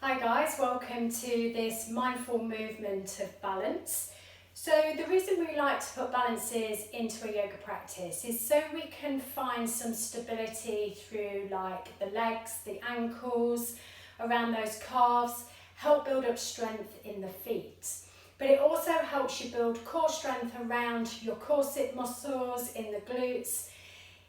Hi guys, welcome to this mindful movement of balance. So the reason we like to put balances into a yoga practice is so we can find some stability through like the legs, the ankles, around those calves, help build up strength in the feet. But it also helps you build core strength around your corset muscles, in the glutes,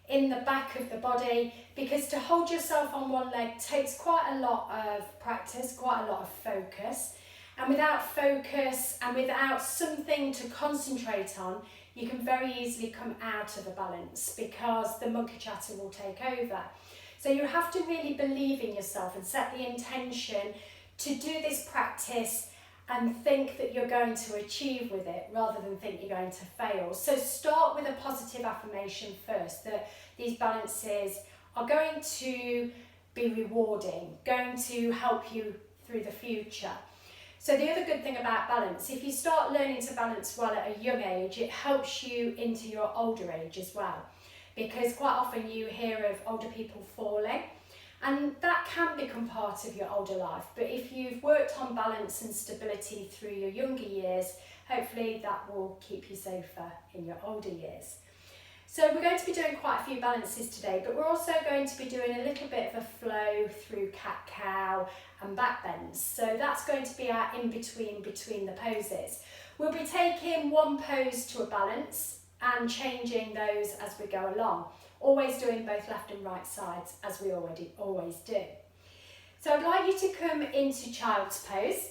in the back of the body, because to hold yourself on one leg takes quite a lot of practice, quite a lot of focus. And without focus and without something to concentrate on, you can very easily come out of a balance because the monkey chatter will take over. So you have to really believe in yourself and set the intention to do this practice and think that you're going to achieve with it rather than think you're going to fail. So start with a positive affirmation first, that these balances are going to be rewarding, going to help you through the future. So the other good thing about balance, if you start learning to balance well at a young age, it helps you into your older age as well. Because quite often you hear of older people falling, and that can become part of your older life. But if you've worked on balance and stability through your younger years, hopefully that will keep you safer in your older years. So we're going to be doing quite a few balances today, but we're also going to be doing a little bit of a flow through cat-cow and back bends. So that's going to be our in-between between the poses. We'll be taking one pose to a balance and changing those as we go along. Always doing both left and right sides as we always do. So I'd like you to come into child's pose.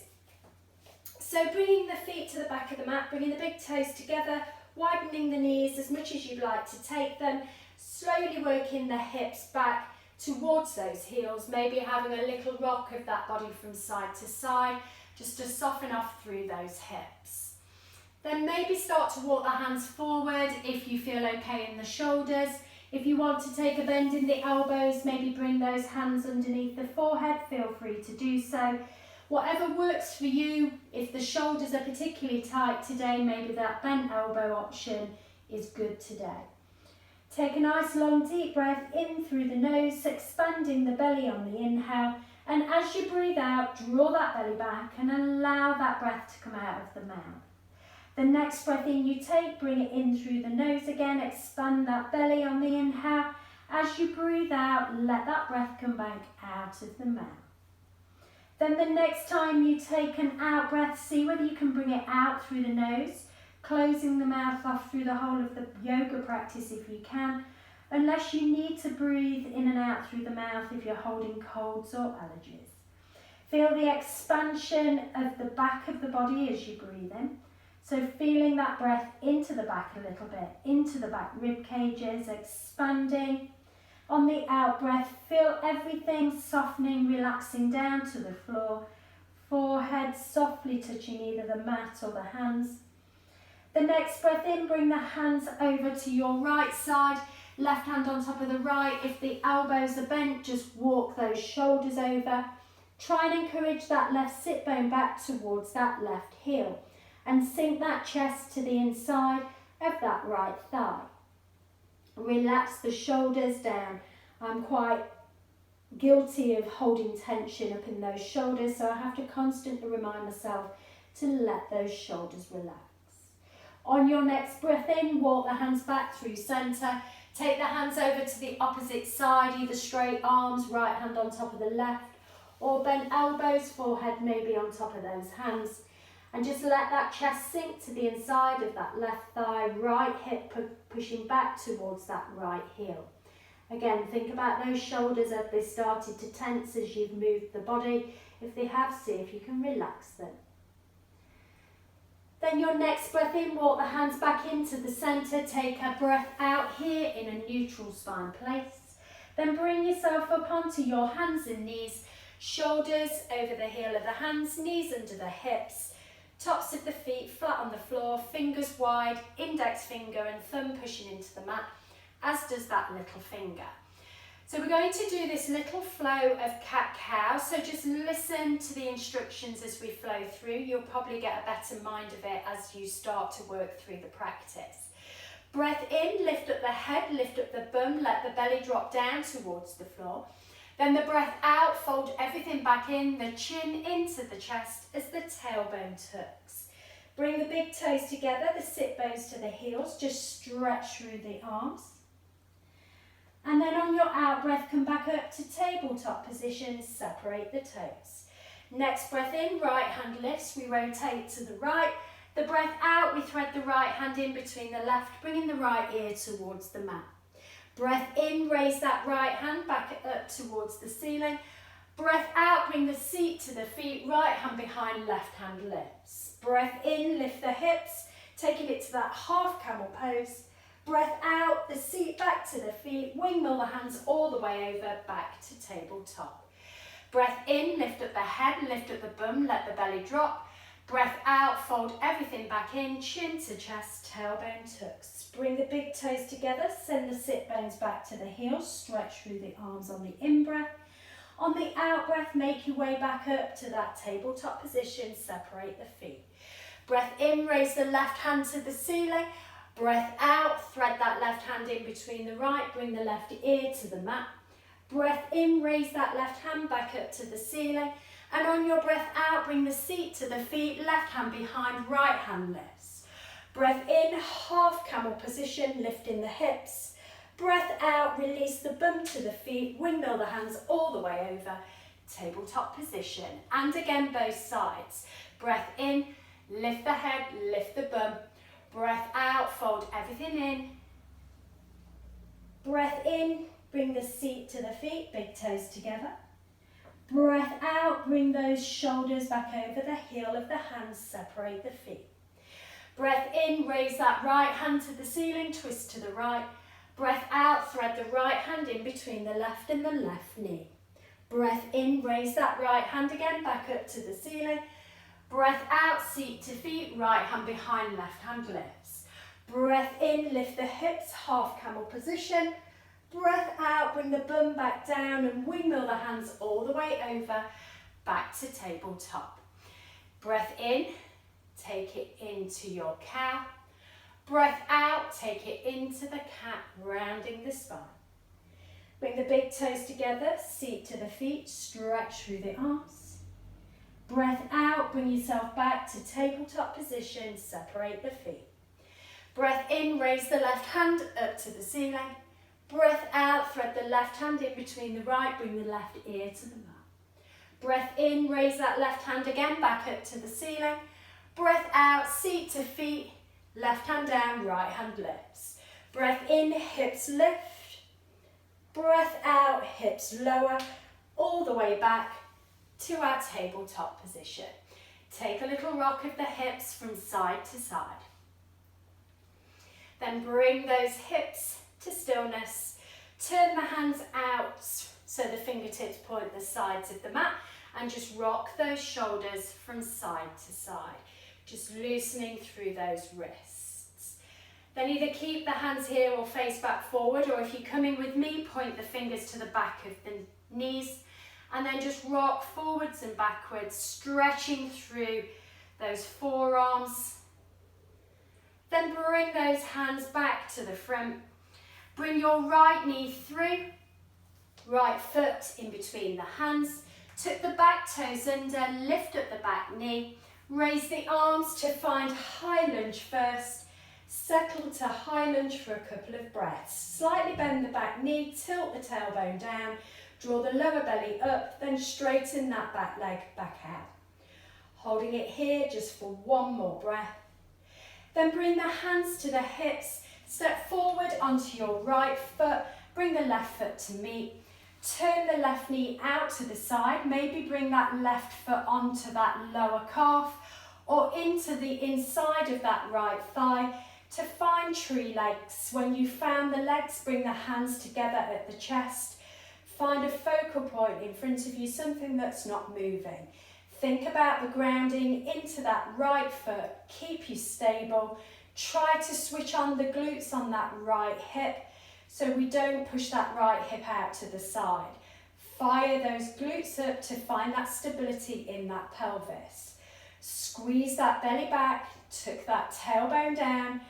So bringing the feet to the back of the mat, bringing the big toes together, widening the knees as much as you'd like to take them, slowly working the hips back towards those heels, maybe having a little rock of that body from side to side, just to soften off through those hips. Then maybe start to walk the hands forward if you feel okay in the shoulders. If you want to take a bend in the elbows, maybe bring those hands underneath the forehead, feel free to do so. Whatever works for you. If the shoulders are particularly tight today, maybe that bent elbow option is good today. Take a nice long deep breath in through the nose, expanding the belly on the inhale. And as you breathe out, draw that belly back and allow that breath to come out of the mouth. The next breath in you take, bring it in through the nose again, expand that belly on the inhale. As you breathe out, let that breath come back out of the mouth. Then the next time you take an out breath, see whether you can bring it out through the nose, closing the mouth off through the whole of the yoga practice if you can, unless you need to breathe in and out through the mouth if you're holding colds or allergies. Feel the expansion of the back of the body as you breathe in. So feeling that breath into the back a little bit, into the back rib cages, expanding. On the out breath, feel everything softening, relaxing down to the floor. Forehead softly touching either the mat or the hands. The next breath in, bring the hands over to your right side, left hand on top of the right. If the elbows are bent, just walk those shoulders over. Try and encourage that left sit bone back towards that left heel. And sink that chest to the inside of that right thigh. Relax the shoulders down. I'm quite guilty of holding tension up in those shoulders, so I have to constantly remind myself to let those shoulders relax. On your next breath in, walk the hands back through centre. Take the hands over to the opposite side, either straight arms, right hand on top of the left, or bent elbows, forehead maybe on top of those hands. And just let that chest sink to the inside of that left thigh, right hip pushing back towards that right heel. Again, think about those shoulders. Have they started to tense as you've moved the body? If they have, see if you can relax them. Then your next breath in, walk the hands back into the centre. Take a breath out here in a neutral spine place. Then bring yourself up onto your hands and knees, shoulders over the heel of the hands, knees under the hips. Tops of the feet flat on the floor, fingers wide, index finger and thumb pushing into the mat, as does that little finger. So we're going to do this little flow of cat-cow, so just listen to the instructions as we flow through. You'll probably get a better mind of it as you start to work through the practice. Breath in, lift up the head, lift up the bum, let the belly drop down towards the floor. Then the breath out, fold everything back in, the chin into the chest as the tailbone tucks. Bring the big toes together, the sit bones to the heels, just stretch through the arms. And then on your out breath, come back up to tabletop position, separate the toes. Next breath in, right hand lifts, we rotate to the right. The breath out, we thread the right hand in between the left, bringing the right ear towards the mat. Breath in, raise that right hand back up towards the ceiling. Breath out, bring the seat to the feet, right hand behind, left hand lifts. Breath in, lift the hips, taking it to that half camel pose. Breath out, the seat back to the feet, windmill the hands all the way over, back to tabletop. Breath in, lift up the head, lift up the bum, let the belly drop. Breath out, fold everything back in, chin to chest, tailbone tucks. Bring the big toes together, send the sit bones back to the heels, stretch through the arms on the in-breath. On the out-breath, make your way back up to that tabletop position, separate the feet. Breath in, raise the left hand to the ceiling. Breath out, thread that left hand in between the right, bring the left ear to the mat. Breath in, raise that left hand back up to the ceiling. And on your breath out, bring the seat to the feet, left hand behind, right hand lifts. Breath in, half camel position, lifting the hips. Breath out, release the bum to the feet, windmill the hands all the way over, tabletop position. And again, both sides. Breath in, lift the head, lift the bum. Breath out, fold everything in. Breath in, bring the seat to the feet, big toes together. Breath out, bring those shoulders back over the heel of the hands, separate the feet. Breath in, raise that right hand to the ceiling, twist to the right. Breath out, thread the right hand in between the left and the left knee. Breath in, raise that right hand again back up to the ceiling. Breath out, seat to feet, right hand behind, left hand lifts. Breath in, lift the hips, half camel position. Breath out, bring the bum back down and windmill the hands all the way over, back to tabletop. Breath in, take it into your cow. Breath out, take it into the cat, rounding the spine. Bring the big toes together, seat to the feet, stretch through the arms. Breath out, bring yourself back to tabletop position, separate the feet. Breath in, raise the left hand up to the ceiling. Breath out, thread the left hand in between the right, bring the left ear to the mat. Breath in, raise that left hand again back up to the ceiling. Breath out, seat to feet, left hand down, right hand lifts. Breath in, hips lift. Breath out, hips lower, all the way back to our tabletop position. Take a little rock of the hips from side to side. Then bring those hips to stillness. Turn the hands out so the fingertips point the sides of the mat and just rock those shoulders from side to side. Just loosening through those wrists. Then either keep the hands here or face back forward, or if you come in with me, point the fingers to the back of the knees and then just rock forwards and backwards, stretching through those forearms. Then bring those hands back to the front. Bring your right knee through, right foot in between the hands. Tuck the back toes under, lift up the back knee. Raise the arms to find high lunge first. Settle to high lunge for a couple of breaths. Slightly bend the back knee, tilt the tailbone down, draw the lower belly up, then straighten that back leg back out. Holding it here just for one more breath. Then bring the hands to the hips, step forward onto your right foot, bring the left foot to meet. Turn the left knee out to the side, maybe bring that left foot onto that lower calf or into the inside of that right thigh to find tree legs. When you've found the legs, bring the hands together at the chest. Find a focal point in front of you, something that's not moving. Think about the grounding into that right foot. Keep you stable. Try to switch on the glutes on that right hip so we don't push that right hip out to the side. Fire those glutes up to find that stability in that pelvis. Squeeze that belly back, tuck that tailbone down.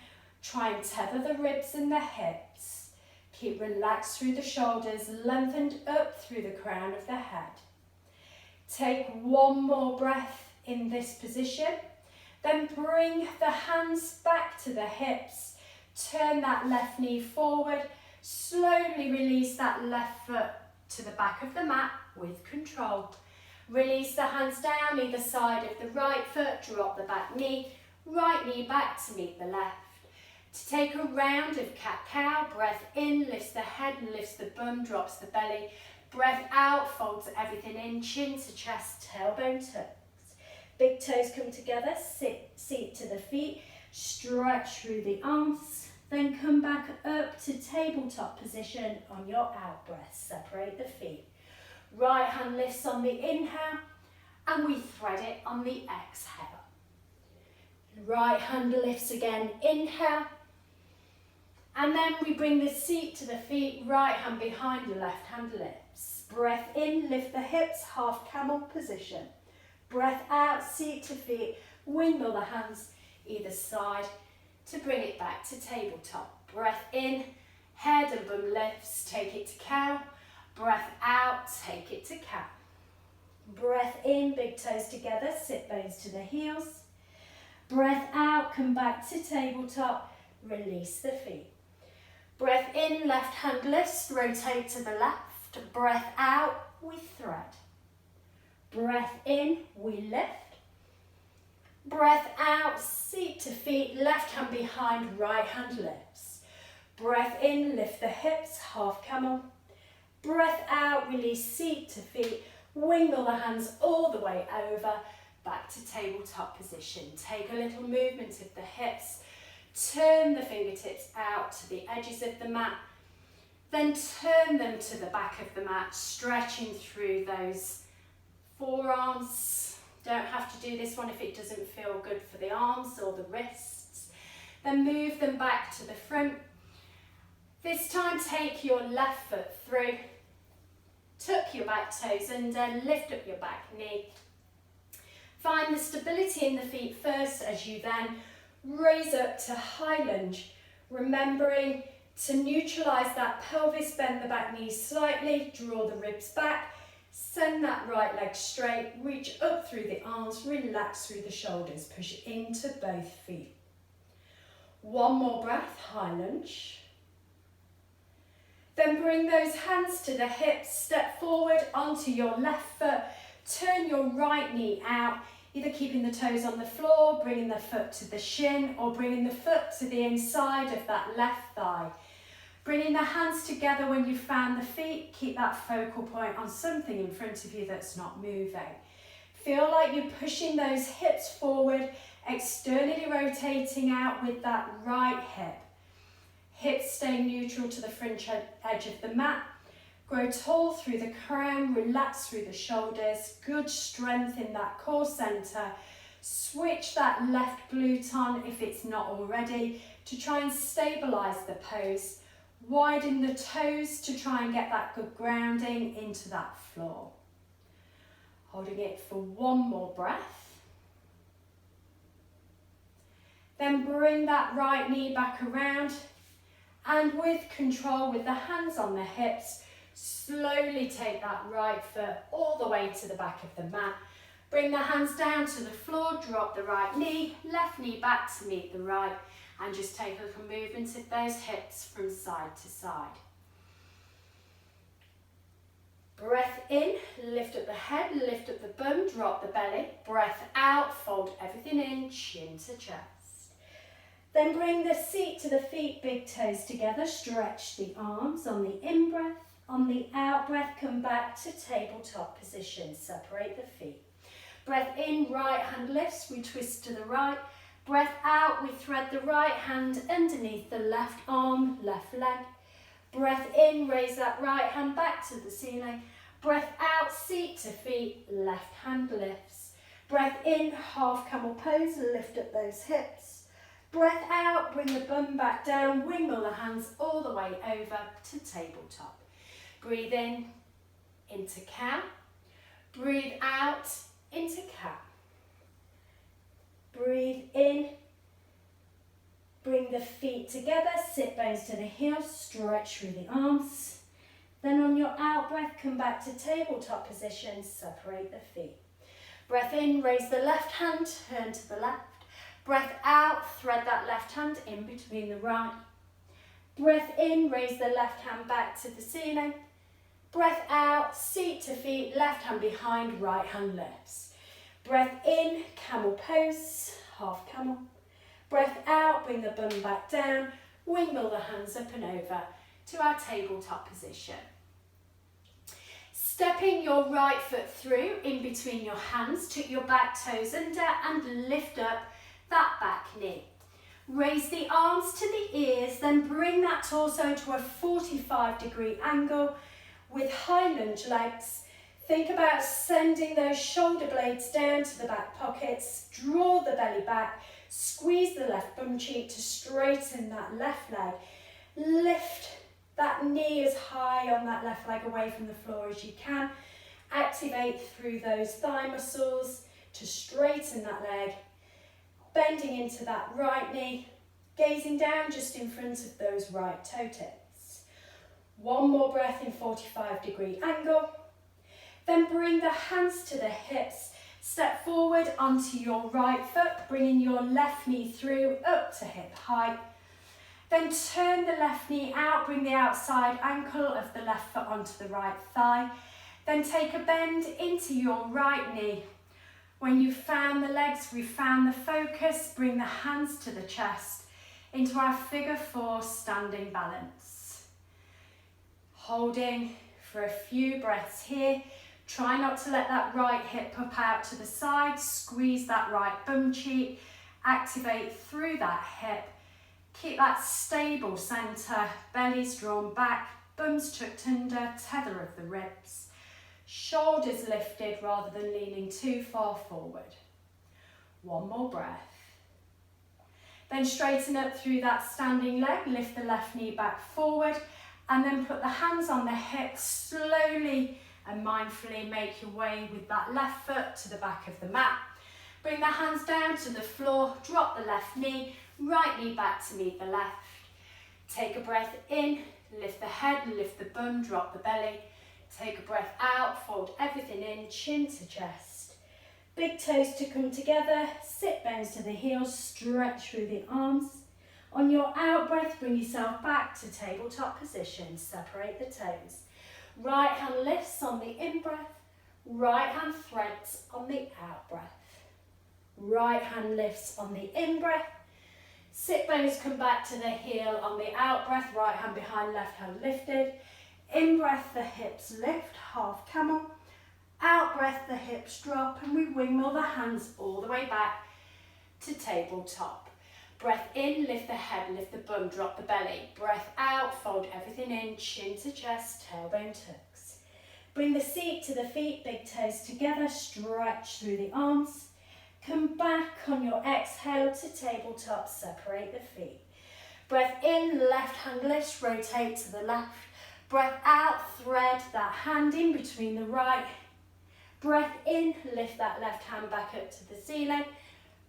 Try and tether the ribs and the hips. Keep relaxed through the shoulders, lengthened up through the crown of the head. Take one more breath in this position. Then bring the hands back to the hips. Turn that left knee forward. Slowly release that left foot to the back of the mat with control. Release the hands down either side of the right foot. Drop the back knee. Right knee back to meet the left. To take a round of cat-cow. Breath in, lifts the head and lifts the bum, drops the belly. Breath out, folds everything in, chin to chest, tailbone tucks. Big toes come together, seat to the feet, stretch through the arms, then come back up to tabletop position on your out breath. Separate the feet. Right hand lifts on the inhale and we thread it on the exhale. Right hand lifts again, inhale. And then we bring the seat to the feet, right hand behind the left hand lifts. Breath in, lift the hips, half camel position. Breath out, seat to feet, wiggle the hands either side to bring it back to tabletop. Breath in, head and bum lifts, take it to cow. Breath out, take it to cat. Breath in, big toes together, sit bones to the heels. Breath out, come back to tabletop, release the feet. Breath in, left hand lifts, rotate to the left. Breath out, we thread. Breath in, we lift. Breath out, seat to feet, left hand behind, right hand lifts. Breath in, lift the hips, half camel. Breath out, release seat to feet, wiggle the hands all the way over, back to tabletop position. Take a little movement of the hips, turn the fingertips out to the edges of the mat, then turn them to the back of the mat, stretching through those forearms. Don't have to do this one if it doesn't feel good for the arms or the wrists. Then move them back to the front. This time take your left foot through, tuck your back toes under, lift up your back knee. Find the stability in the feet first as you then raise up to high lunge, remembering to neutralise that pelvis, bend the back knees slightly, draw the ribs back, send that right leg straight, reach up through the arms, relax through the shoulders, push into both feet. One more breath, high lunge. Then bring those hands to the hips, step forward onto your left foot, turn your right knee out, either keeping the toes on the floor, bringing the foot to the shin, or bringing the foot to the inside of that left thigh. Bringing the hands together when you found the feet, keep that focal point on something in front of you that's not moving. Feel like you're pushing those hips forward, externally rotating out with that right hip. Hips stay neutral to the front edge of the mat. Grow tall through the crown, relax through the shoulders. Good strength in that core center. Switch that left glute on if it's not already to try and stabilize the pose. Widen the toes to try and get that good grounding into that floor. Holding it for one more breath. Then bring that right knee back around and with control, with the hands on the hips, slowly take that right foot all the way to the back of the mat. Bring the hands down to the floor, drop the right knee, left knee back to meet the right, and just take a little movement of those hips from side to side. Breath in, lift up the head, lift up the bum, drop the belly. Breath out, fold everything in, chin to chest. Then bring the seat to the feet, big toes together, stretch the arms on the in-breath. On the out-breath, come back to tabletop position, separate the feet. Breath in, right hand lifts, we twist to the right. Breath out, we thread the right hand underneath the left arm, left leg. Breath in, raise that right hand back to the ceiling. Breath out, seat to feet, left hand lifts. Breath in, half camel pose, lift up those hips. Breath out, bring the bum back down, wiggle the hands all the way over to tabletop. Breathe in, into cow. Breathe out, into cat. Breathe in, Bring the feet together, sit bones to the heels, stretch through the arms. Then on your out breath, come back to tabletop position, separate the feet. Breath in, raise the left hand, turn to the left. Breath out, thread that left hand in between the right. Breath in, raise the left hand back to the ceiling. Breath out, seat to feet, left hand behind, right hand lifts. Breath in, camel pose, half camel. Breath out, bring the bum back down, windmill the hands up and over to our tabletop position. Stepping your right foot through in between your hands, tuck your back toes under and lift up that back knee. Raise the arms to the ears, then bring that torso to a 45-degree angle with high lunge legs. Think about sending those shoulder blades down to the back pockets, draw the belly back, squeeze the left bum cheek to straighten that left leg. Lift that knee as high on that left leg away from the floor as you can. Activate through those thigh muscles to straighten that leg. Bending into that right knee, gazing down just in front of those right toe tips. One more breath in 45-degree angle. Then bring the hands to the hips. Step forward onto your right foot, bringing your left knee through up to hip height. Then turn the left knee out, bring the outside ankle of the left foot onto the right thigh. Then take a bend into your right knee. When you've found the legs, we've found the focus, bring the hands to the chest into our figure 4 standing balance. Holding for a few breaths here. Try not to let that right hip pop out to the side. Squeeze that right bum cheek. Activate through that hip. Keep that stable centre. Belly's drawn back. Bum's tucked under. Tether of the ribs. Shoulders lifted rather than leaning too far forward. One more breath. Then straighten up through that standing leg. Lift the left knee back forward. And then put the hands on the hips. Slowly and mindfully make your way with that left foot to the back of the mat. Bring the hands down to the floor, drop the left knee, right knee back to meet the left. Take a breath in, lift the head, lift the bum, drop the belly. Take a breath out, fold everything in, chin to chest. Big toes to come together, sit bones to the heels, stretch through the arms. On your out breath, bring yourself back to tabletop position, separate the toes. Right hand lifts on the in-breath, right hand threads on the out-breath. Right hand lifts on the in-breath, sit bones come back to the heel on the out-breath, right hand behind, left hand lifted. In-breath, the hips lift, half camel. Out-breath, the hips drop, and we windmill the hands all the way back to tabletop. Breath in, lift the head, lift the bum, drop the belly. Breath out, fold everything in, chin to chest, tailbone tucks. Bring the seat to the feet, big toes together, stretch through the arms. Come back on your exhale to tabletop, separate the feet. Breath in, left hand lifts, rotate to the left. Breath out, thread that hand in between the right. Breath in, lift that left hand back up to the ceiling.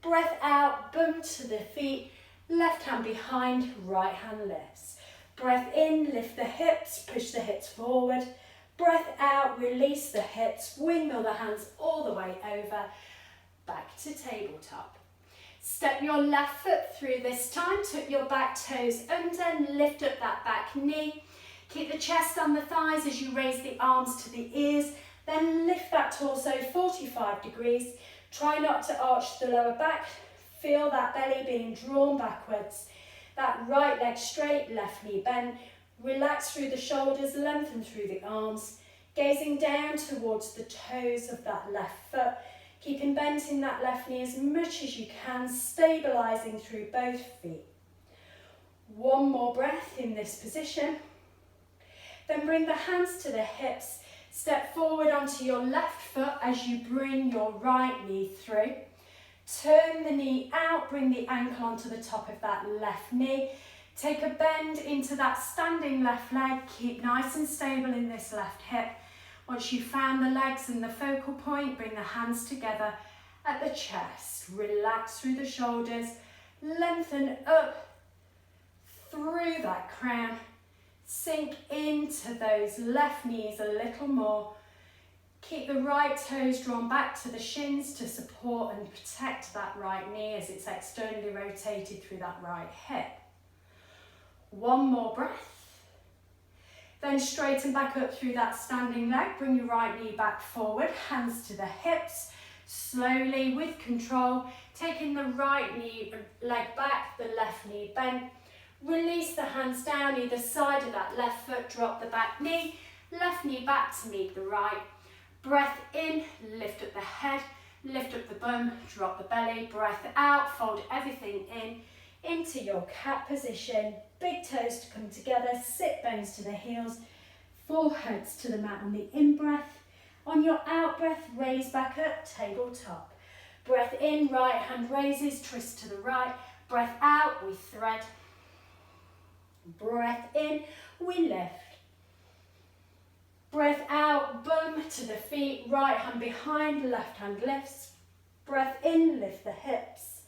Breath out, bum to the feet, left hand behind, right hand lifts. Breath in, lift the hips, push the hips forward. Breath out, release the hips, windmill the hands all the way over, back to tabletop. Step your left foot through this time, tuck your back toes under and lift up that back knee. Keep the chest on the thighs as you raise the arms to the ears, then lift that torso 45 degrees. Try not to arch the lower back. Feel that belly being drawn backwards. That right leg straight, left knee bent. Relax through the shoulders, lengthen through the arms. Gazing down towards the toes of that left foot. Keeping bent in that left knee as much as you can, stabilising through both feet. One more breath in this position. Then bring the hands to the hips. Step forward onto your left foot as you bring your right knee through. Turn the knee out, bring the ankle onto the top of that left knee. Take a bend into that standing left leg. Keep nice and stable in this left hip. Once you've found the legs and the focal point, bring the hands together at the chest. Relax through the shoulders. Lengthen up through that crown. Sink into those left knees a little more. Keep the right toes drawn back to the shins to support and protect that right knee as it's externally rotated through that right hip. One more breath. Then straighten back up through that standing leg. Bring your right knee back forward, hands to the hips. Slowly, with control, taking the right knee leg back, the left knee bent. Release the hands down either side of that left foot, drop the back knee, left knee back to meet the right. Breath in, lift up the head, lift up the bum, drop the belly. Breath out, fold everything in, into your cat position. Big toes to come together, sit bones to the heels, foreheads to the mat on the in-breath. On your out-breath, raise back up, tabletop. Breath in, right hand raises, twist to the right. Breath out, we thread. Breath in, we lift. Breath out, bum to the feet, right hand behind, left hand lifts. Breath in, lift the hips.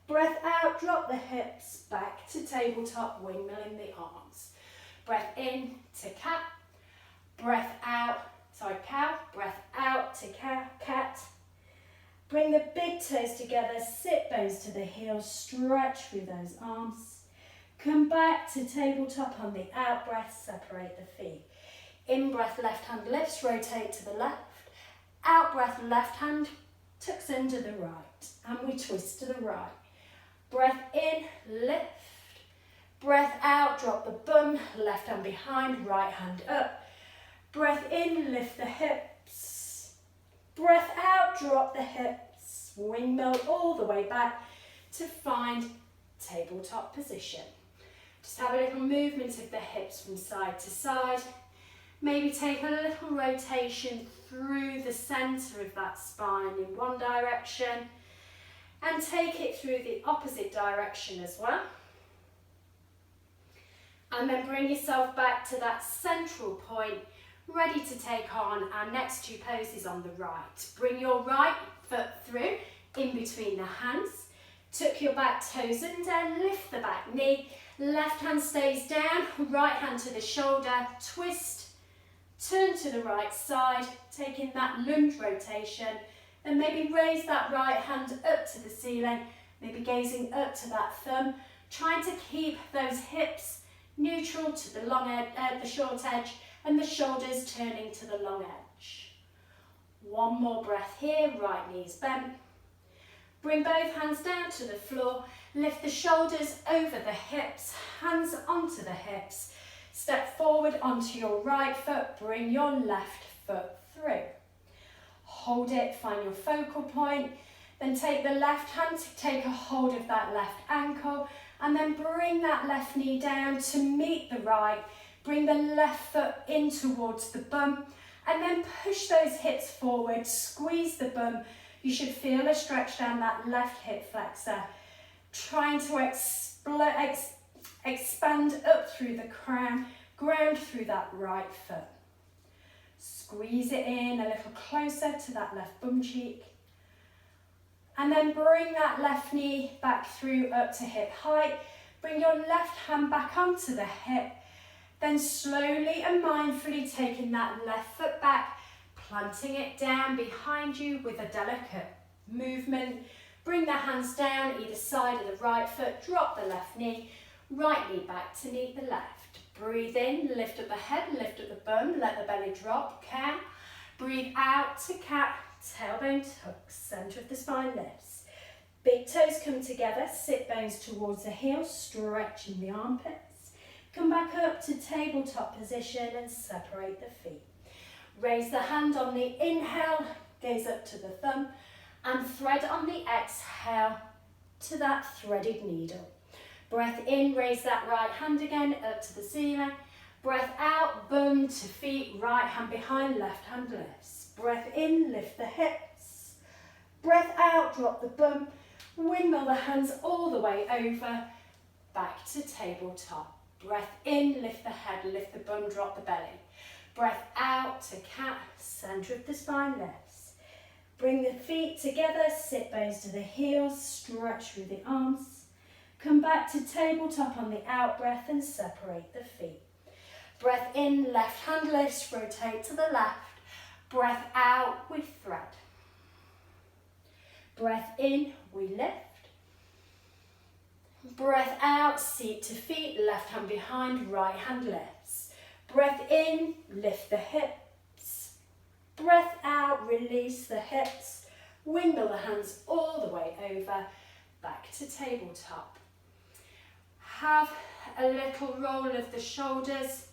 Breath out, drop the hips, back to tabletop, windmill in the arms. Breath in to cat. Breath out, cow. Breath out to cat. Bring the big toes together, sit bones to the heels, stretch through those arms. Come back to tabletop on the out breath, separate the feet. In breath, left hand lifts, rotate to the left. Out breath, left hand tucks under the right, and we twist to the right. Breath in, lift. Breath out, drop the bum, left hand behind, right hand up. Breath in, lift the hips. Breath out, drop the hips. Windmill all the way back to find tabletop position. Just have a little movement of the hips from side to side. Maybe take a little rotation through the centre of that spine in one direction and take it through the opposite direction as well. And then bring yourself back to that central point, ready to take on our next two poses on the right. Bring your right foot through in between the hands. Tuck your back toes under, lift the back knee. Left hand stays down, right hand to the shoulder, twist, turn to the right side, taking that lunge rotation, and maybe raise that right hand up to the ceiling, maybe gazing up to that thumb, trying to keep those hips neutral to the long edge, the short edge, and the shoulders turning to the long edge. One more breath here, right knees bent. Bring both hands down to the floor. Lift the shoulders over the hips, hands onto the hips. Step forward onto your right foot, bring your left foot through. Hold it, find your focal point, then take the left hand to take a hold of that left ankle, and then bring that left knee down to meet the right. Bring the left foot in towards the bum, and then push those hips forward, squeeze the bum. You should feel a stretch down that left hip flexor. Trying to expand up through the crown, ground through that right foot. Squeeze it in a little closer to that left bum cheek. And then bring that left knee back through up to hip height. Bring your left hand back onto the hip. Then slowly and mindfully taking that left foot back, planting it down behind you with a delicate movement. Bring the hands down either side of the right foot, drop the left knee, right knee back to meet the left. Breathe in, lift up the head, lift up the bum, let the belly drop, cow. Breathe out to cat, tailbone tucks, centre of the spine lifts. Big toes come together, sit bones towards the heels, stretching the armpits. Come back up to tabletop position and separate the feet. Raise the hand on the inhale, gaze up to the thumb, and thread on the exhale to that threaded needle. Breath in, raise that right hand again up to the ceiling. Breath out, bum to feet, right hand behind, left hand lifts. Breath in, lift the hips. Breath out, drop the bum. Windmill the hands all the way over, back to tabletop. Breath in, lift the head, lift the bum, drop the belly. Breath out to cat, centre of the spine lifts. Bring the feet together, sit bones to the heels, stretch through the arms. Come back to tabletop on the out breath and separate the feet. Breath in, left hand lifts, rotate to the left. Breath out, we thread. Breath in, we lift. Breath out, seat to feet, left hand behind, right hand lifts. Breath in, lift the hips. Breath out, release the hips. Wiggle the hands all the way over, back to tabletop. Have a little roll of the shoulders,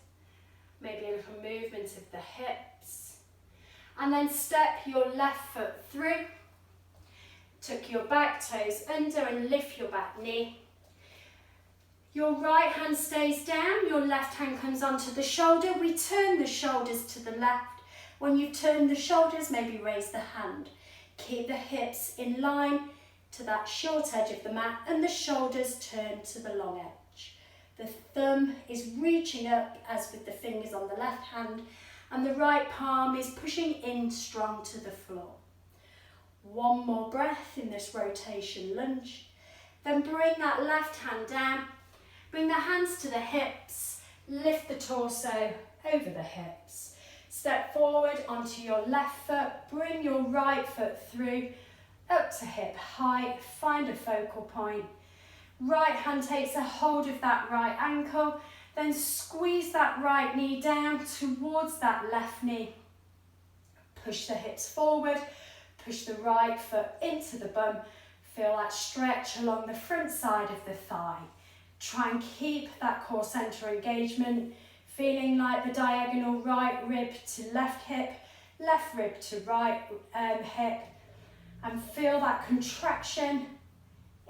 maybe a little movement of the hips. And then step your left foot through. Tuck your back toes under and lift your back knee. Your right hand stays down, your left hand comes onto the shoulder. We turn the shoulders to the left. When you turn the shoulders, maybe raise the hand. Keep the hips in line to that short edge of the mat and the shoulders turn to the long edge. The thumb is reaching up as with the fingers on the left hand and the right palm is pushing in strong to the floor. One more breath in this rotation lunge. Then bring that left hand down. Bring the hands to the hips. Lift the torso over the hips. Step forward onto your left foot. Bring your right foot through. Up to hip height. Find a focal point. Right hand takes a hold of that right ankle. Then squeeze that right knee down towards that left knee. Push the hips forward. Push the right foot into the bum. Feel that stretch along the front side of the thigh. Try and keep that core center engagement, feeling like the diagonal right rib to left hip, left rib to right hip, and feel that contraction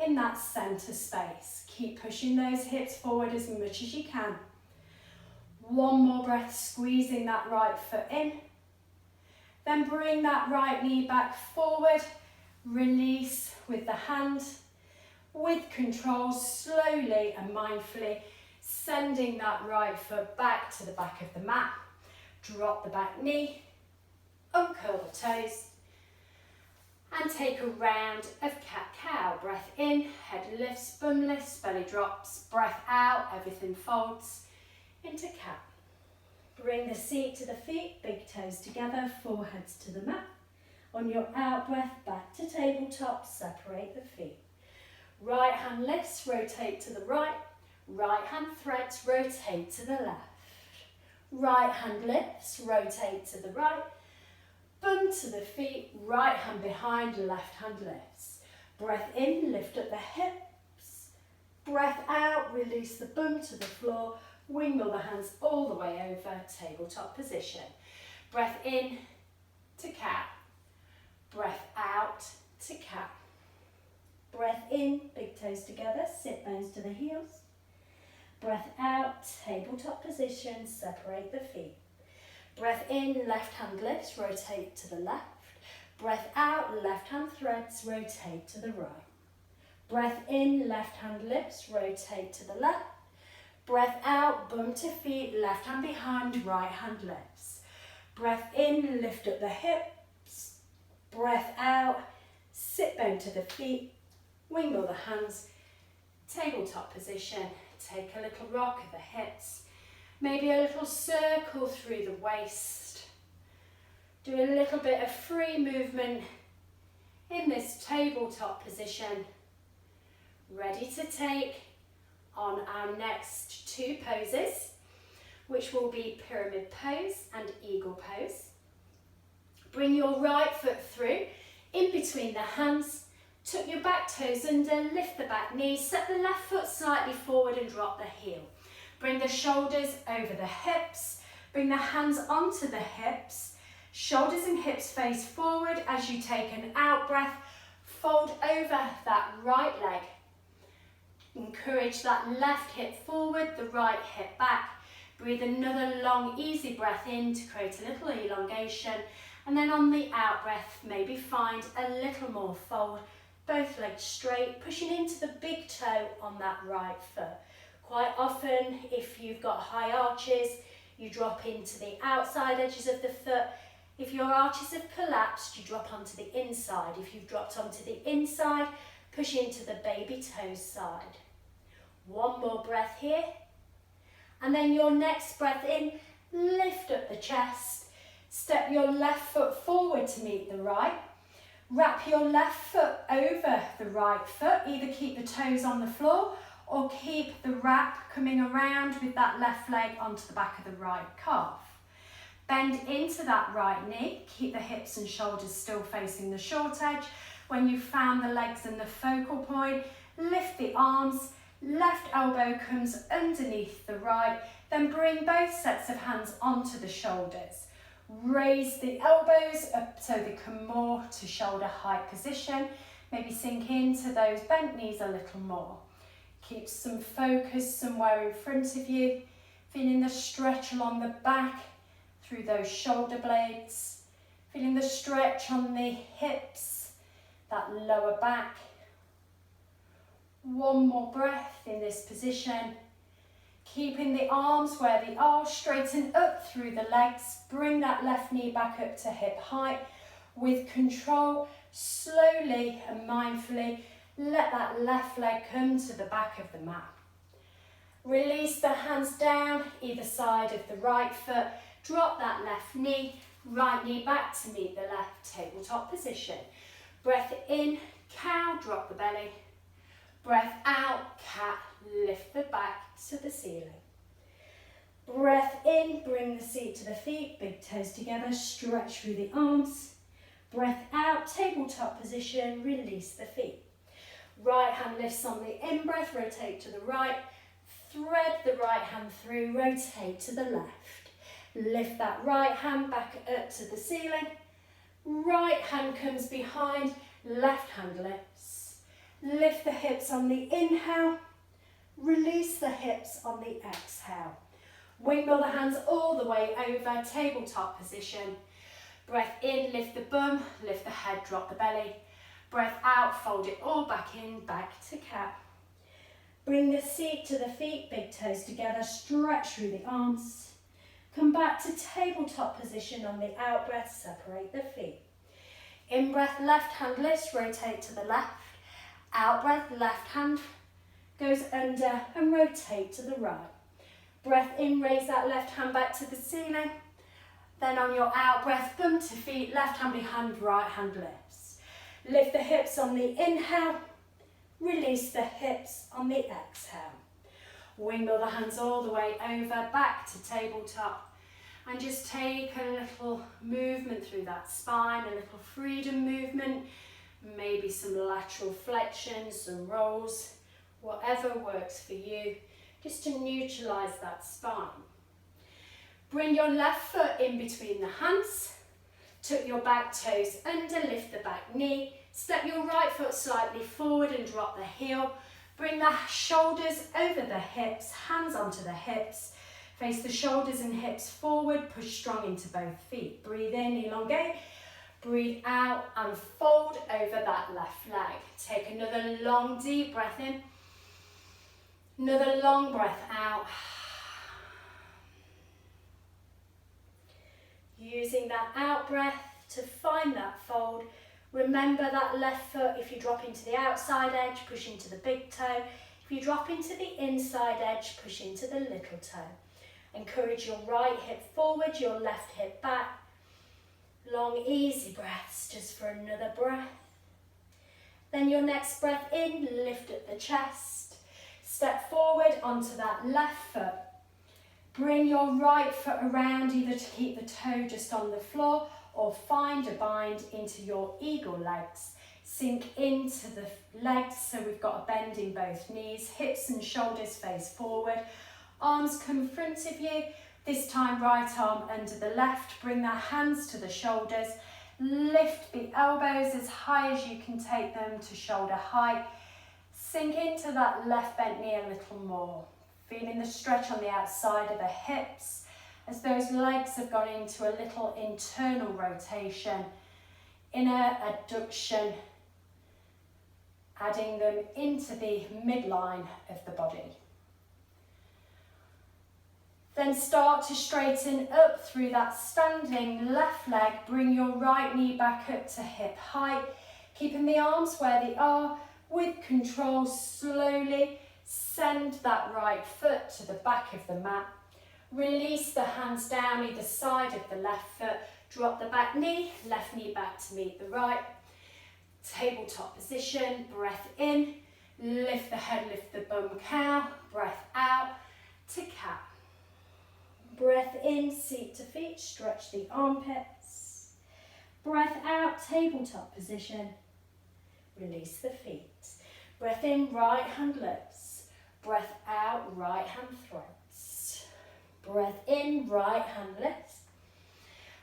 in that center space. Keep pushing those hips forward as much as you can. One more breath, squeezing that right foot in. Then bring that right knee back forward, release with the hand. With control, slowly and mindfully, sending that right foot back to the back of the mat. Drop the back knee, uncurl the toes, and take a round of cat-cow. Breath in, head lifts, bum lifts, belly drops. Breath out, everything folds into cat. Bring the seat to the feet, big toes together, foreheads to the mat. On your out breath, back to tabletop, separate the feet. Right hand lifts, rotate to the right. Right hand threads, rotate to the left. Right hand lifts, rotate to the right. Bum to the feet, right hand behind, left hand lifts. Breath in, lift up the hips. Breath out, release the bum to the floor. Wiggle the hands all the way over, tabletop position. Breath in to cat. Breath out to cat. Breath in, big toes together, sit bones to the heels. Breath out, tabletop position, separate the feet. Breath in, left hand lifts, rotate to the left. Breath out, left hand threads, rotate to the right. Breath in, left hand lifts, rotate to the left. Breath out, bum to feet, left hand behind, right hand lifts. Breath in, lift up the hips. Breath out, sit bone to the feet. Wiggle the hands, tabletop position. Take a little rock of the hips. Maybe a little circle through the waist. Do a little bit of free movement in this tabletop position. Ready to take on our next two poses, which will be pyramid pose and eagle pose. Bring your right foot through, in between the hands. Tuck your back toes under, lift the back knee, set the left foot slightly forward and drop the heel. Bring the shoulders over the hips, bring the hands onto the hips, shoulders and hips face forward as you take an out breath, fold over that right leg. Encourage that left hip forward, the right hip back. Breathe another long, easy breath in to create a little elongation, and then on the out breath, maybe find a little more fold. Both legs straight, pushing into the big toe on that right foot. Quite often, if you've got high arches, you drop into the outside edges of the foot. If your arches have collapsed, you drop onto the inside. If you've dropped onto the inside, push into the baby toe side. One more breath here. And then your next breath in, lift up the chest. Step your left foot forward to meet the right. Wrap your left foot over the right foot. Either keep the toes on the floor or keep the wrap coming around with that left leg onto the back of the right calf. Bend into that right knee. Keep the hips and shoulders still facing the short edge. When you've found the legs and the focal point, lift the arms. Left elbow comes underneath the right. Then bring both sets of hands onto the shoulders. Raise the elbows up so they come more to shoulder height position. Maybe sink into those bent knees a little more. Keep some focus somewhere in front of you. Feeling the stretch along the back through those shoulder blades. Feeling the stretch on the hips, that lower back. One more breath in this position. Keeping the arms where they are, straighten up through the legs. Bring that left knee back up to hip height. With control, slowly and mindfully, let that left leg come to the back of the mat. Release the hands down either side of the right foot. Drop that left knee, right knee back to meet the left, tabletop position. Breath in, cow, drop the belly. Breath out, cat, lift the back to the ceiling. Breath in, bring the seat to the feet, big toes together, stretch through the arms. Breath out, tabletop position, release the feet. Right hand lifts on the in-breath, rotate to the right. Thread the right hand through, rotate to the left. Lift that right hand back up to the ceiling. Right hand comes behind, left hand lifts. Lift the hips on the inhale, release the hips on the exhale. Wiggle the hands all the way over, tabletop position. Breath in, lift the bum, lift the head, drop the belly. Breath out, fold it all back in, back to cat. Bring the seat to the feet, big toes together, stretch through the arms. Come back to tabletop position on the out breath, separate the feet. In breath, left hand lifts, rotate to the left. Out breath, left hand goes under and rotate to the right. Breath in, raise that left hand back to the ceiling. Then on your out breath, bum to feet, left hand behind, right hand lifts. Lift the hips on the inhale, release the hips on the exhale. Wiggle the hands all the way over, back to tabletop. And just take a little movement through that spine, a little freedom movement. Maybe some lateral flexions, some rolls, whatever works for you, just to neutralise that spine. Bring your left foot in between the hands, tuck your back toes under, lift the back knee, step your right foot slightly forward and drop the heel. Bring the shoulders over the hips, hands onto the hips, face the shoulders and hips forward, push strong into both feet. Breathe in, elongate. Breathe out and fold over that left leg. Take another long, deep breath in. Another long breath out. Using that out breath to find that fold. Remember that left foot, if you drop into the outside edge, push into the big toe. If you drop into the inside edge, push into the little toe. Encourage your right hip forward, your left hip back. Long, easy breaths, just for another breath. Then your next breath in, lift up the chest. Step forward onto that left foot. Bring your right foot around, either to keep the toe just on the floor or find a bind into your eagle legs. Sink into the legs so we've got a bend in both knees. Hips and shoulders face forward. Arms come in front of you. This time right arm under the left, bring the hands to the shoulders, lift the elbows as high as you can take them to shoulder height, sink into that left bent knee a little more, feeling the stretch on the outside of the hips as those legs have gone into a little internal rotation, inner adduction, adding them into the midline of the body. Then start to straighten up through that standing left leg. Bring your right knee back up to hip height, keeping the arms where they are. With control, slowly Send that right foot to the back of the mat. Release the hands down either side of the left foot. Drop the back knee, left knee back to meet the right. Tabletop position, breath in. Lift the head, lift the bum, cow. Breath out to cat. Breath in, seat to feet, stretch the armpits. Breath out, tabletop position. Release the feet. Breath in, right hand lifts. Breath out, right hand threads. Breath in, right hand lifts.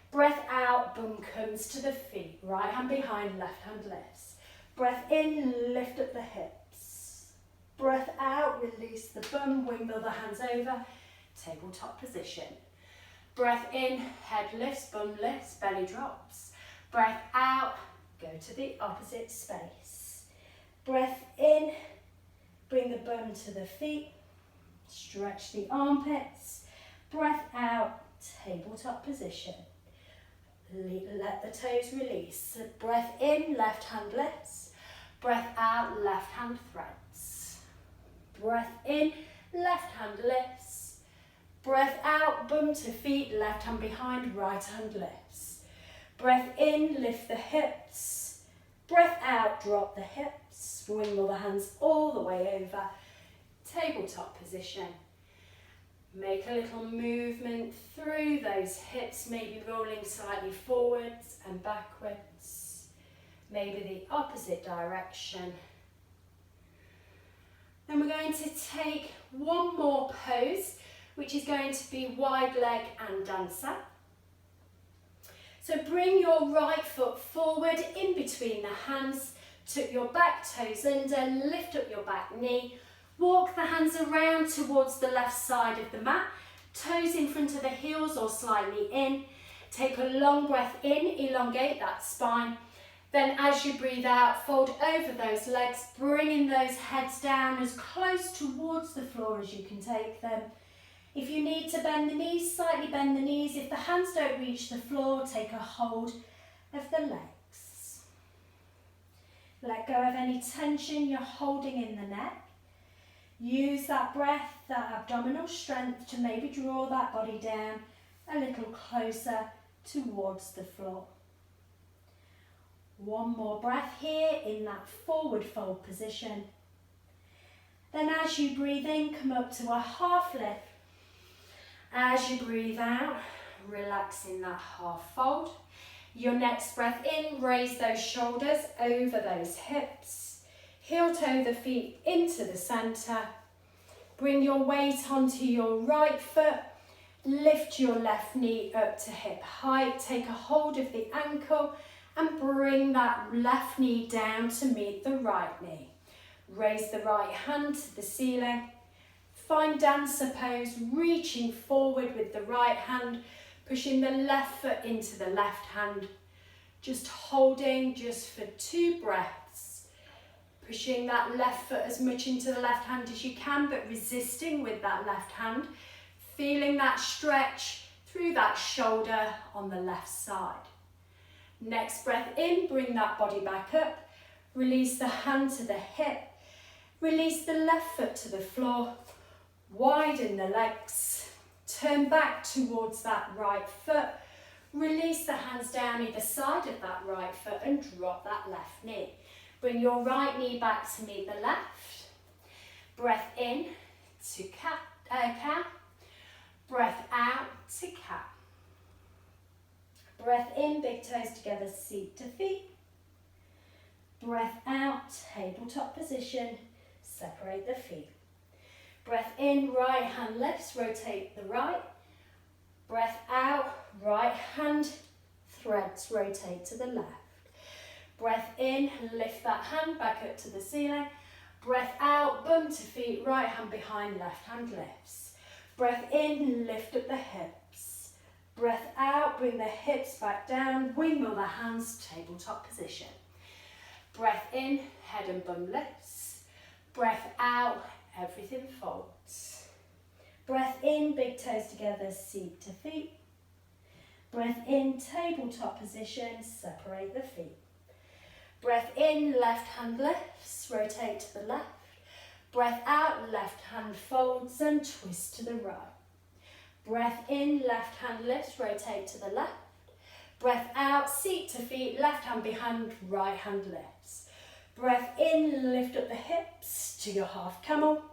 Breath out, bum comes to the feet. Right hand behind, left hand lifts. Breath in, lift up the hips. Breath out, release the bum, wiggle the hands over. Tabletop position. Breath in, head lifts, bum lifts, belly drops. Breath out, go to the opposite space. Breath in, bring the bum to the feet, stretch the armpits. Breath out, tabletop position. Let the toes release. Breath in, left hand lifts. Breath out, left hand threads. Breath in, left hand lifts. Breath out, bum to feet, left hand behind, right hand lifts. Breath in, lift the hips. Breath out, drop the hips. Wiggle the hands all the way over. Tabletop position. Make a little movement through those hips, maybe rolling slightly forwards and backwards. Maybe the opposite direction. Then we're going to take one more pose, which is going to be wide leg and dancer. So bring your right foot forward in between the hands, tuck your back toes under, lift up your back knee, walk the hands around towards the left side of the mat, toes in front of the heels or slightly in. Take a long breath in, elongate that spine. Then as you breathe out, fold over those legs, bringing those heads down as close towards the floor as you can take them. If you need to bend the knees, slightly bend the knees. If the hands don't reach the floor, take a hold of the legs. Let go of any tension you're holding in the neck. Use that breath, that abdominal strength to maybe draw that body down a little closer towards the floor. One more breath here in that forward fold position. Then as you breathe in, come up to a half lift. As you breathe out, relaxing that half fold. Your next breath in, raise those shoulders over those hips. Heel toe the feet into the centre. Bring your weight onto your right foot. Lift your left knee up to hip height. Take a hold of the ankle and bring that left knee down to meet the right knee. Raise the right hand to the ceiling. Find dancer pose, reaching forward with the right hand, pushing the left foot into the left hand. Just holding just for 2 breaths. Pushing that left foot as much into the left hand as you can, but resisting with that left hand. Feeling that stretch through that shoulder on the left side. Next breath in, bring that body back up. Release the hand to the hip. Release the left foot to the floor. Widen the legs. Turn back towards that right foot. Release the hands down either side of that right foot and drop that left knee. Bring your right knee back to meet the left. Breath in to cow. Breath out to cat. Breath in, big toes together, seat to feet. Breath out, tabletop position, separate the feet. Breath in, right hand lifts, rotate the right. Breath out, right hand threads, rotate to the left. Breath in, lift that hand back up to the ceiling. Breath out, bum to feet, right hand behind, left hand lifts. Breath in, lift up the hips. Breath out, bring the hips back down, wiggle the hands, tabletop position. Breath in, head and bum lifts. Breath out, everything folds. Breath in, big toes together, seat to feet. Breath in, tabletop position, separate the feet. Breath in, left hand lifts, rotate to the left. Breath out, left hand folds and twist to the right. Breath in, left hand lifts, rotate to the left. Breath out, seat to feet, left hand behind, right hand lifts. Breath in, lift up the hips to your half camel.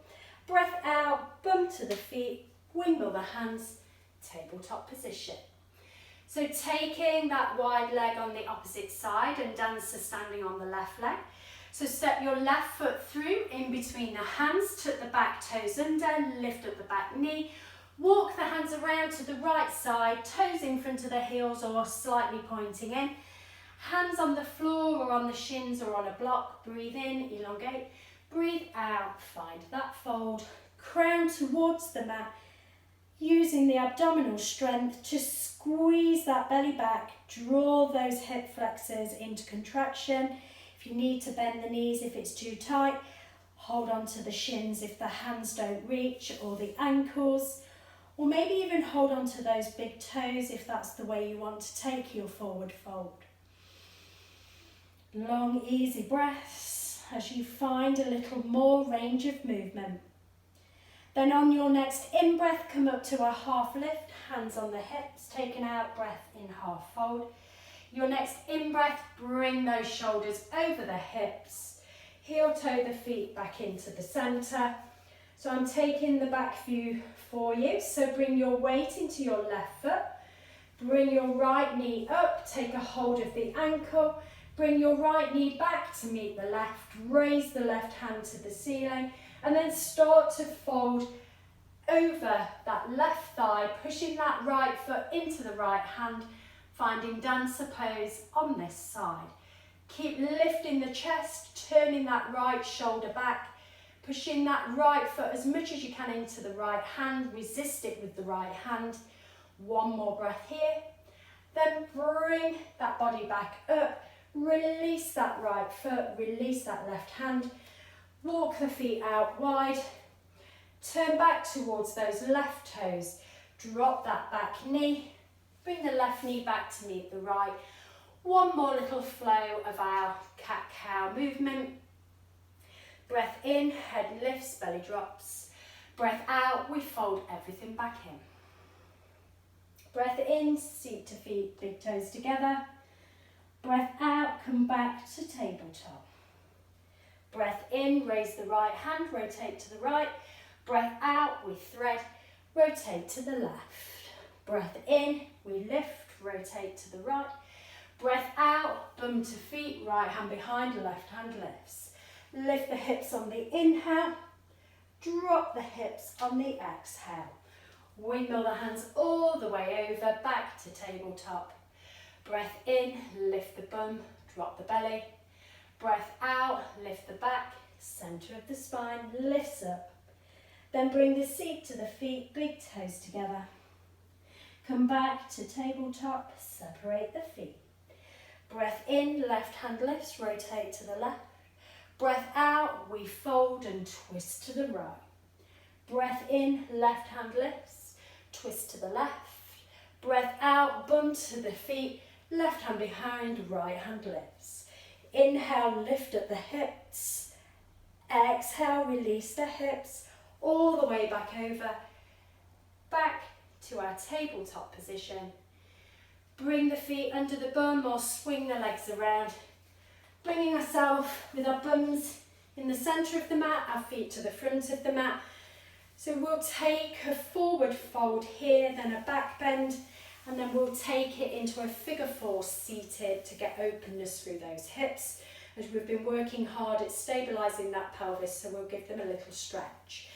Breath out, bum to the feet, windmill the hands, tabletop position. So taking that wide leg on the opposite side and dancer standing on the left leg. So step your left foot through in between the hands, tuck the back toes under, lift up the back knee. Walk the hands around to the right side, toes in front of the heels or slightly pointing in. Hands on the floor or on the shins or on a block. Breathe in, elongate. Breathe out, find that fold. Crown towards the mat, using the abdominal strength to squeeze that belly back. Draw those hip flexors into contraction. If you need to bend the knees if it's too tight, hold on to the shins if the hands don't reach, or the ankles. Or maybe even hold on to those big toes if that's the way you want to take your forward fold. Long, easy breaths as you find a little more range of movement. Then on your next in-breath, come up to a half lift, hands on the hips, take an out breath in half fold. Your next in-breath, bring those shoulders over the hips, heel toe the feet back into the centre. So I'm taking the back view for you. So bring your weight into your left foot. Bring your right knee up. Take a hold of the ankle. Bring your right knee back to meet the left. Raise the left hand to the ceiling. And then start to fold over that left thigh, pushing that right foot into the right hand, finding dancer pose on this side. Keep lifting the chest, turning that right shoulder back. Pushing that right foot as much as you can into the right hand. Resist it with the right hand. One more breath here. Then bring that body back up. Release that right foot. Release that left hand. Walk the feet out wide. Turn back towards those left toes. Drop that back knee. Bring the left knee back to meet the right. One more little flow of our cat-cow movement. Breath in, head lifts, belly drops. Breath out, we fold everything back in. Breath in, seat to feet, big toes together. Breath out, come back to tabletop. Breath in, raise the right hand, rotate to the right. Breath out, we thread, rotate to the left. Breath in, we lift, rotate to the right. Breath out, bum to feet, right hand behind, left hand lifts. Lift the hips on the inhale, drop the hips on the exhale. Windmill the hands all the way over, back to tabletop. Breath in, lift the bum, drop the belly. Breath out, lift the back, centre of the spine, lifts up. Then bring the seat to the feet, big toes together. Come back to tabletop, separate the feet. Breath in, left hand lifts, rotate to the left. Breath out, we fold and twist to the right. Breath in, left hand lifts, twist to the left. Breath out, bum to the feet, left hand behind, right hand lifts. Inhale, lift up the hips. Exhale, release the hips, all the way back over. Back to our tabletop position. Bring the feet under the bum or swing the legs around. Bringing ourselves with our bums in the centre of the mat, our feet to the front of the mat. So we'll take a forward fold here, then a back bend, and then we'll take it into a figure four seated to get openness through those hips, as we've been working hard at stabilising that pelvis, so we'll give them a little stretch.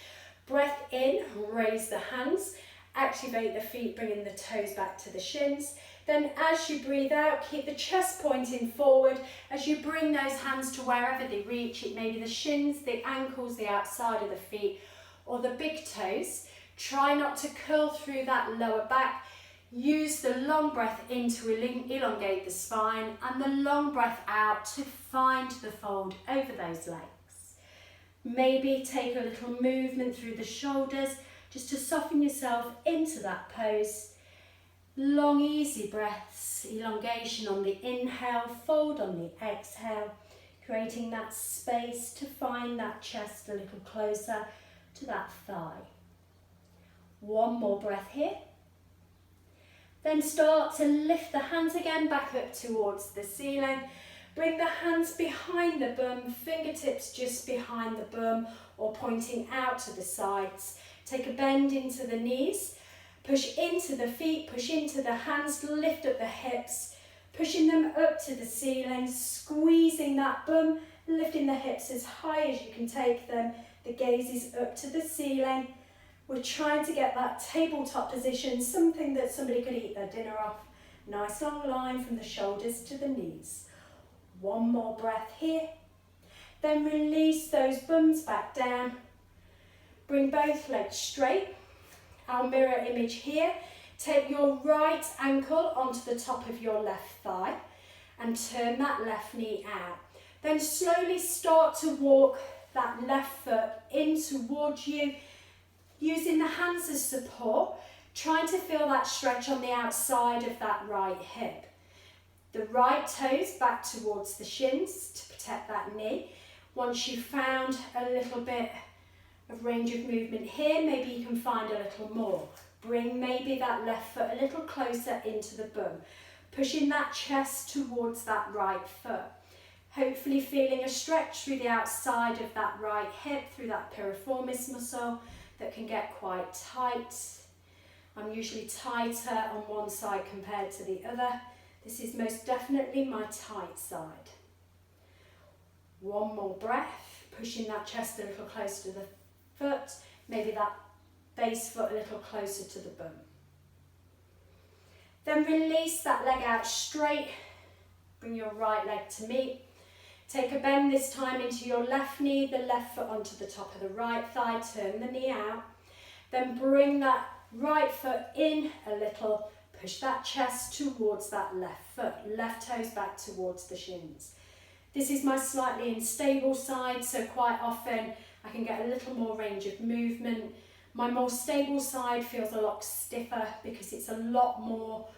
Breath in, raise the hands, activate the feet, bringing the toes back to the shins. Then as you breathe out, keep the chest pointing forward as you bring those hands to wherever they reach. It may be the shins, the ankles, the outside of the feet, or the big toes. Try not to curl through that lower back. Use the long breath in to elongate the spine and the long breath out to find the fold over those legs. Maybe take a little movement through the shoulders just to soften yourself into that pose. Long, easy breaths, elongation on the inhale, fold on the exhale. creating that space to find that chest a little closer to that thigh. One more breath here. Then start to lift the hands again back up towards the ceiling. Bring the hands behind the bum, fingertips just behind the bum or pointing out to the sides. Take a bend into the knees, push into the feet, push into the hands, lift up the hips, pushing them up to the ceiling, squeezing that bum, lifting the hips as high as you can take them. The gaze is up to the ceiling. We're trying to get that tabletop position, something that somebody could eat their dinner off. Nice long line from the shoulders to the knees. One more breath here. Then release those bums back down. Bring both legs straight. Our mirror image here. Take your right ankle onto the top of your left thigh and turn that left knee out. Then slowly start to walk that left foot in towards you, using the hands as support, trying to feel that stretch on the outside of that right hip. The right toes back towards the shins to protect that knee. Once you've found a little bit of range of movement here, maybe you can find a little more. Bring maybe that left foot a little closer into the bum, pushing that chest towards that right foot. Hopefully feeling a stretch through the outside of that right hip, through that piriformis muscle that can get quite tight. I'm usually tighter on one side compared to the other. This is most definitely my tight side. One more breath, pushing that chest a little closer to the foot, maybe that base foot a little closer to the bum. Then release that leg out straight, bring your right leg to meet. Take a bend this time into your left knee, the left foot onto the top of the right thigh, turn the knee out. Then bring that right foot in a little, push that chest towards that left foot, left toes back towards the shins. This is my slightly unstable side, so quite often I can get a little more range of movement. My more stable side feels a lot stiffer because it's a lot more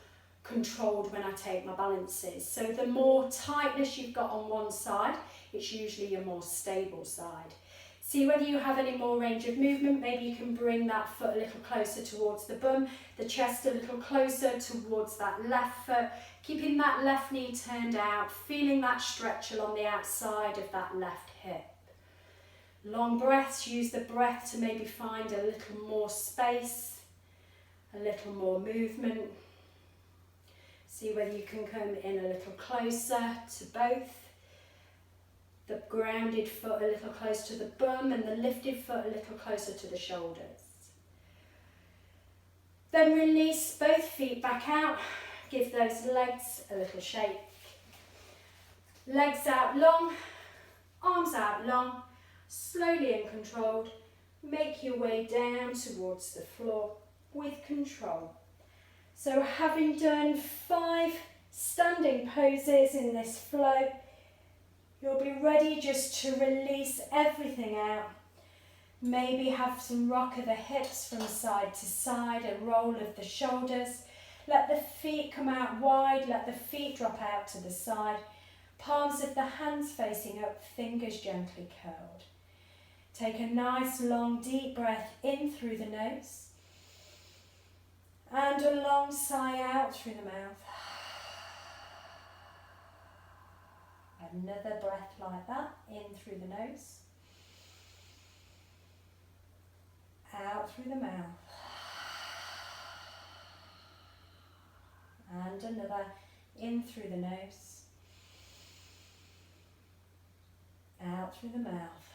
controlled when I take my balances. So the more tightness you've got on one side, it's usually your more stable side. See whether you have any more range of movement. Maybe you can bring that foot a little closer towards the bum, the chest a little closer towards that left foot, keeping that left knee turned out, feeling that stretch along the outside of that left hip. Long breaths, use the breath to maybe find a little more space, a little more movement. See whether you can come in a little closer to both. The grounded foot a little close to the bum and the lifted foot a little closer to the shoulders. Then release both feet back out. Give those legs a little shake. Legs out long, arms out long, slowly and controlled. Make your way down towards the floor with control. So having done 5 standing poses in this flow, you'll be ready just to release everything out. Maybe have some rock of the hips from side to side, a roll of the shoulders. Let the feet come out wide, let the feet drop out to the side. Palms of the hands facing up, fingers gently curled. Take a nice long deep breath in through the nose. And a long sigh out through the mouth. Another breath like that, in through the nose. Out through the mouth. And another, in through the nose. Out through the mouth.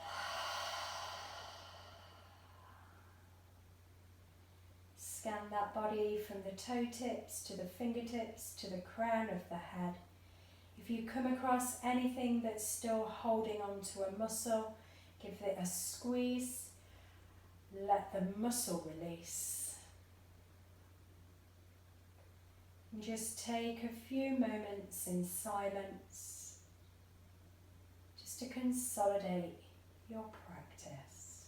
Scan that body from the toe tips to the fingertips to the crown of the head. If you come across anything that's still holding on to a muscle, give it a squeeze. Let the muscle release. And just take a few moments in silence just to consolidate your practice.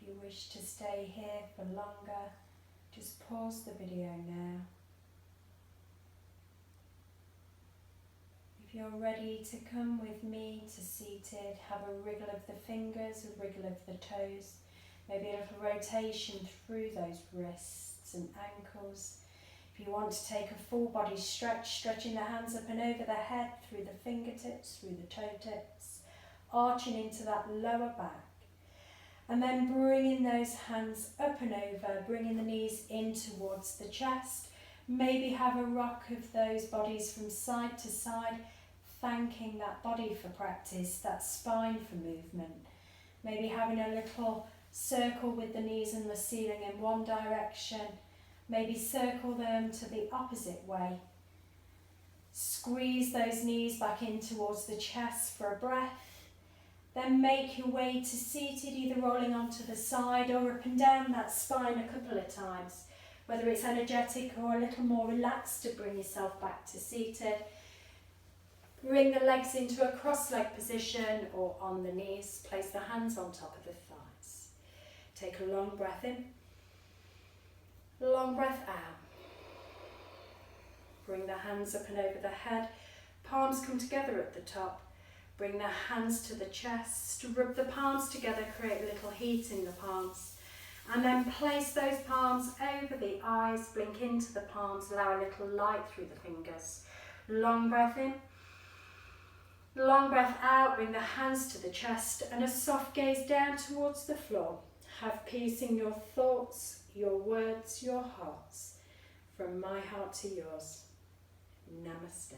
If you wish to stay here for longer, just pause the video now. If you're ready to come with me to seated, have a wriggle of the fingers, a wriggle of the toes, maybe a little rotation through those wrists and ankles. If you want to take a full body stretch, stretching the hands up and over the head, through the fingertips, through the toe tips, arching into that lower back. And then bringing those hands up and over, bringing the knees in towards the chest. Maybe have a rock of those bodies from side to side, thanking that body for practice, that spine for movement. Maybe having a little circle with the knees and the ceiling in one direction. Maybe circle them to the opposite way. Squeeze those knees back in towards the chest for a breath. Then make your way to seated, either rolling onto the side or up and down that spine a couple of times. Whether it's energetic or a little more relaxed, to bring yourself back to seated. Bring the legs into a cross-leg position or on the knees. Place the hands on top of the thighs. Take a long breath in. Long breath out. Bring the hands up and over the head. Palms come together at the top. Bring the hands to the chest. Rub the palms together, create a little heat in the palms. And then place those palms over the eyes. Blink into the palms. Allow a little light through the fingers. Long breath in. Long breath out. Bring the hands to the chest and a soft gaze down towards the floor. Have peace in your thoughts, your words, your hearts. From my heart to yours. Namaste.